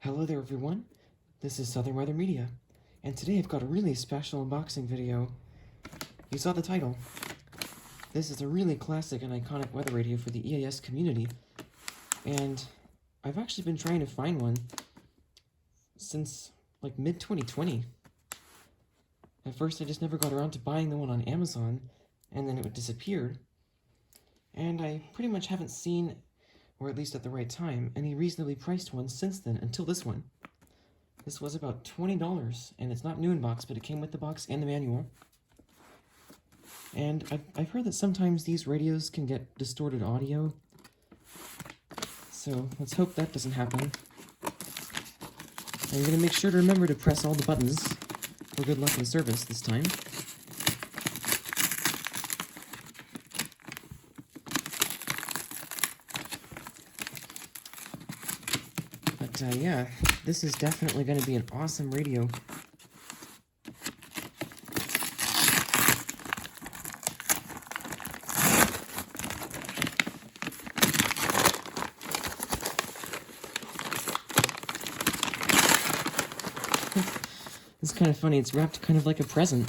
Hello there everyone, this is Southern Weather Media, and today I've got a really special unboxing video. You saw the title. This is a really classic and iconic weather radio for the EAS community, and I've actually been trying to find one since like mid-2020. At first I just never got around to buying the one on Amazon, and then it disappeared, and I pretty much haven't seen, or at least at the right time, any reasonably priced ones since then until this one. This was about $20, and it's not new in box, but it came with the box and the manual. And I've heard that sometimes these radios can get distorted audio, so let's hope that doesn't happen. And you're going to make sure to remember to press all the buttons for good luck and service this time. But yeah, this is definitely going to be an awesome radio. It's kind of funny, it's wrapped kind of like a present.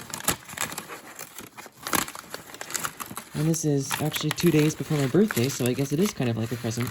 And this is actually 2 days before my birthday, so I guess it is kind of like a present.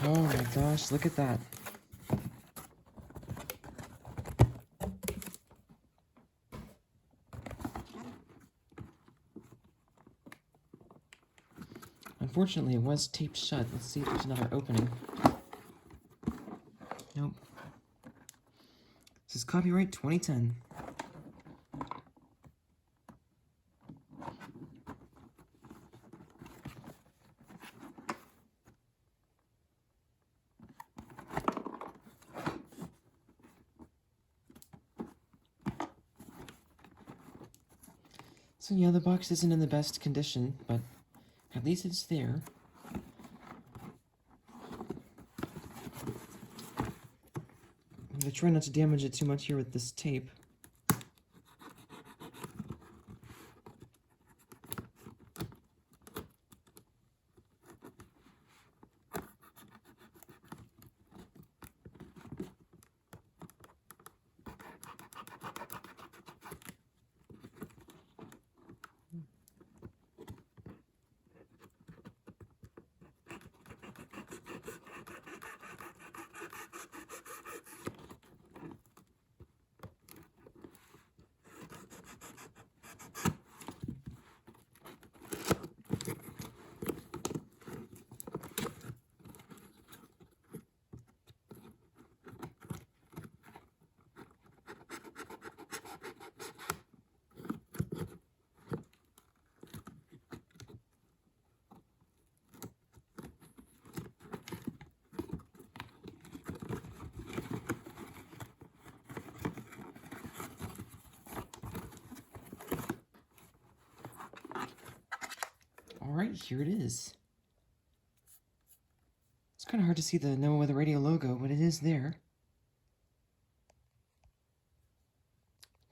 Oh my gosh, look at that. Unfortunately, it was taped shut. Let's see if there's another opening. Nope. This is copyright 2010. So yeah, the box isn't in the best condition, but at least it's there. I'm gonna try not to damage it too much here with this tape. Alright, here it is. It's kind of hard to see the NOAA Weather Radio logo, but it is there.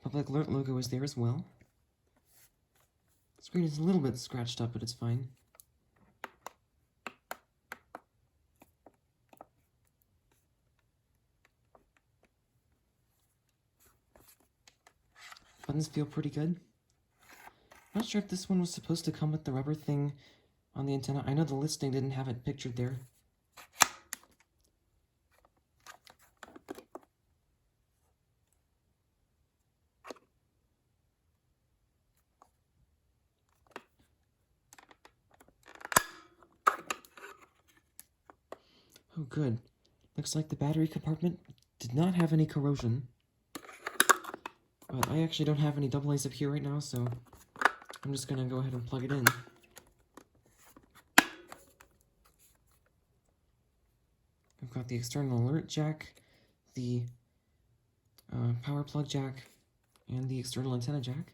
Public Alert logo is there as well. The screen is a little bit scratched up, but it's fine. Buttons feel pretty good. Not sure if this one was supposed to come with the rubber thing on the antenna. I know the listing didn't have it pictured there. Oh good. Looks like the battery compartment did not have any corrosion. But I actually don't have any double A's up here right now, so I'm just gonna go ahead and plug it in. I've got the external alert jack, the power plug jack, and the external antenna jack.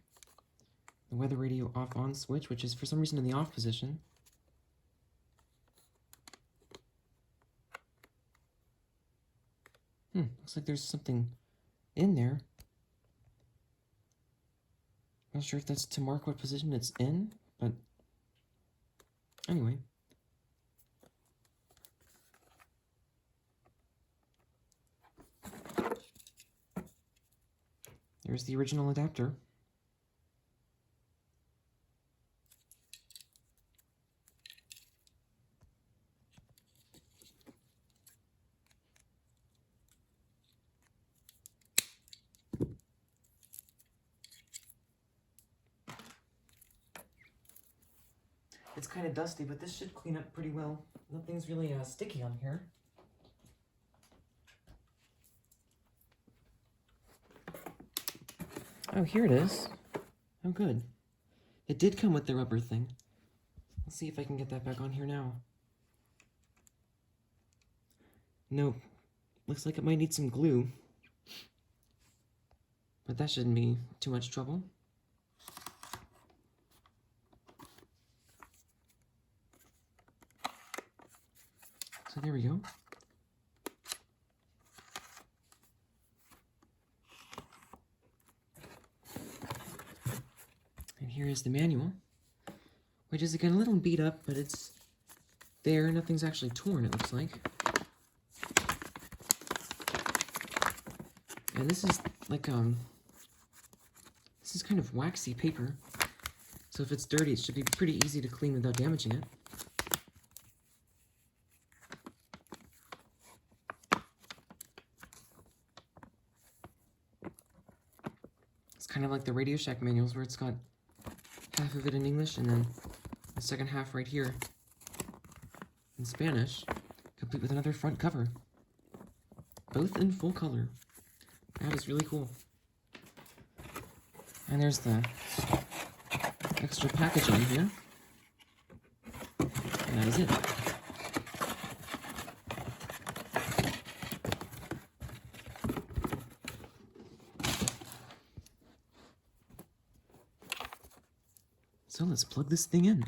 The weather radio off-on switch, which is for some reason in the off position. Looks like there's something in there. Not sure if that's to mark what position it's in, but anyway. There's the original adapter. It's kind of dusty, but this should clean up pretty well. Nothing's really sticky on here. Oh, here it is. Oh, good. It did come with the rubber thing. Let's see if I can get that back on here now. Nope. Looks like it might need some glue. But that shouldn't be too much trouble. So there we go. And here is the manual, which is again a little beat up, but it's there. Nothing's actually torn, it looks like. And this is like, this is kind of waxy paper. So if it's dirty, it should be pretty easy to clean without damaging it. It's kind of like the Radio Shack manuals where it's got half of it in English and then the second half right here in Spanish, complete with another front cover. Both in full color. That is really cool. And there's the extra packaging here. And that is it. So let's plug this thing in.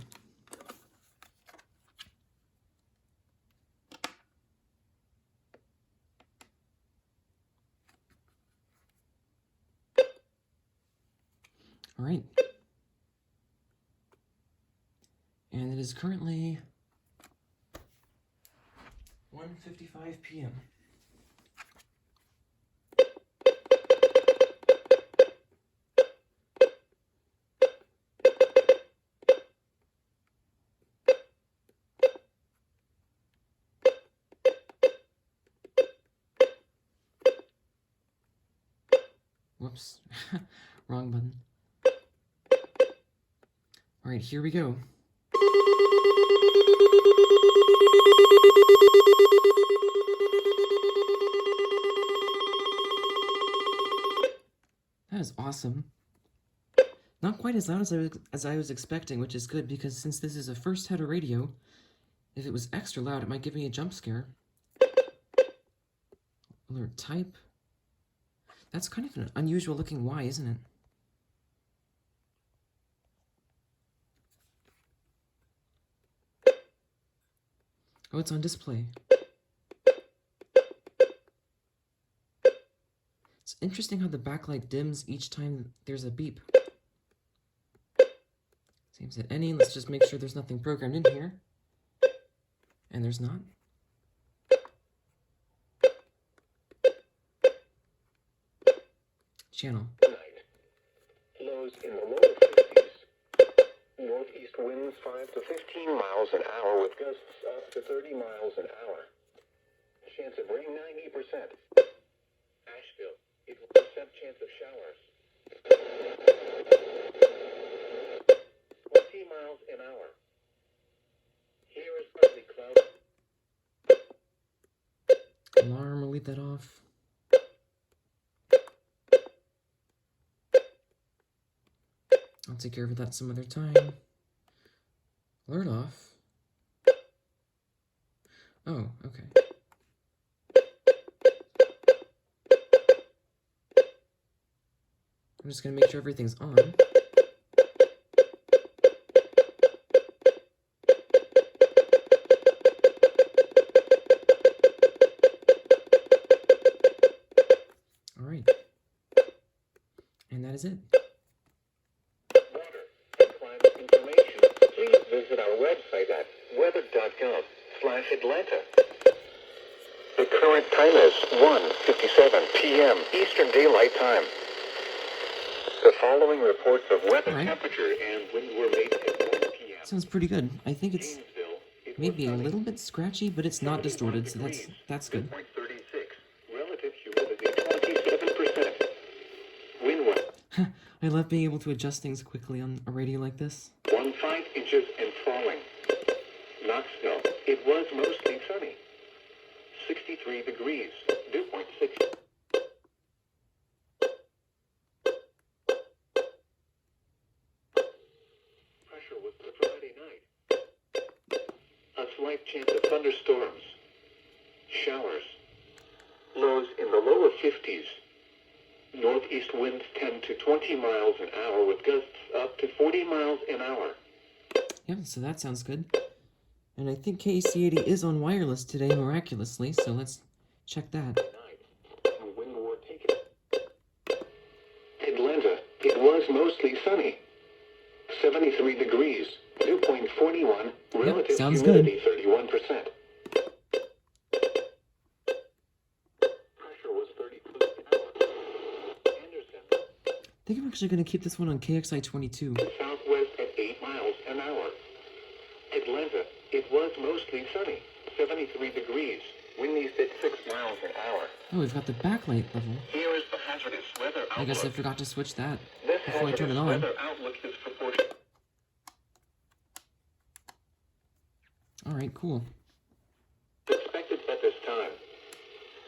All right. And it is currently 1:55 p.m. Whoops. Wrong button. All right, here we go. That is awesome. Not quite as loud as I was expecting, which is good because since this is a first header radio, if it was extra loud, it might give me a jump scare. Alert type. That's kind of an unusual looking Y, isn't it? Oh, it's on display. It's interesting how the backlight dims each time there's a beep. Seems at any. Let's just make sure there's nothing programmed in here. And there's not. Channel. Lows in the lower 50s. Northeast winds 5 to 15 miles an hour with gusts up to 30 miles an hour. Chance of rain 90%. Asheville, 80% chance of showers. 20 miles an hour. Here is partly cloudy. Alarm, we'll leave that off. I'll take care of that some other time. Alert off. Oh, okay. I'm just gonna make sure everything's on. Alright. And that is it. Water and climate information, please visit our website at weather.gov/Atlanta. The current time is 1:57 p.m. Eastern Daylight Time. The following reports of weather temperature and wind were made at 1 p.m. Sounds pretty good. I think it's maybe a little bit scratchy, but it's not distorted, so that's good. 36. Relative humidity 27%. Wind was I love being able to adjust things quickly on a radio like this. 15 inches and falling. Knoxville, it was mostly sunny. 63 degrees, dew point 6. Pressure was for Friday night. A slight chance of thunderstorms. Showers. Lows in the lower 50s. Northeast winds 10 to 20 miles an hour with gusts up to 40 miles an hour. Yeah, so that sounds good. And I think KC80 is on wireless today, miraculously, so let's check that. Atlanta, it was mostly sunny. 73 degrees, dew point 41, relative sounds humidity 31%. Pressure was 30 an hour. Anderson, I think I'm actually going to keep this one on KXI22. southwest at 8 miles an hour. Atlanta, it was mostly sunny. 73 degrees. Winds at 6 miles an hour. Oh, we've got the backlight level. Here is the hazardous weather outlook. I guess I forgot to switch that This before I turn it hazardous on. weather outlook is proportional. Alright, cool. Expected at this time.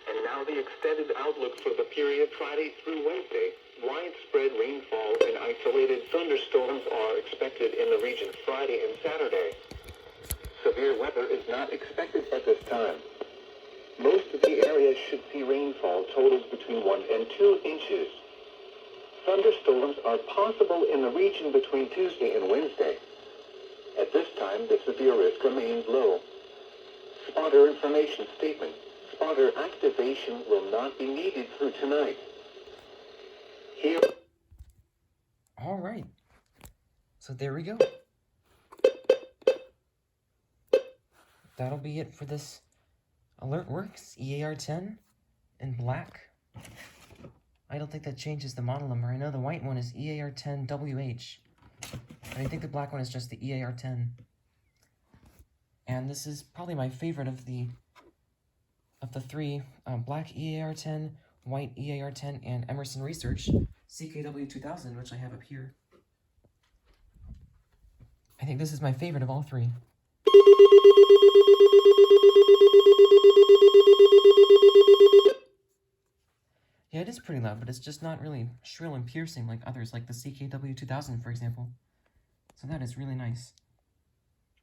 And now the extended outlook for the period Friday through Wednesday. Widespread rainfall and isolated thunderstorms are expected in the region Friday and Saturday. Severe weather is not expected at this time. Most of the area should see rainfall totals between 1 and 2 inches. Thunderstorms are possible in the region between Tuesday and Wednesday. At this time, the severe risk remains low. Spotter information statement. Spotter activation will not be needed through tonight. Here. Alright. So there we go. That'll be it for this Alert Works EAR-10 in black. I don't think that changes the model number. I know the white one is EAR-10WH. And I think the black one is just the EAR-10. And this is probably my favorite of the three, black EAR-10, white EAR-10, and Emerson Research CKW2000, which I have up here. I think this is my favorite of all three. Yeah, it is pretty loud, but it's just not really shrill and piercing like others, like the CKW2000, for example. So that is really nice.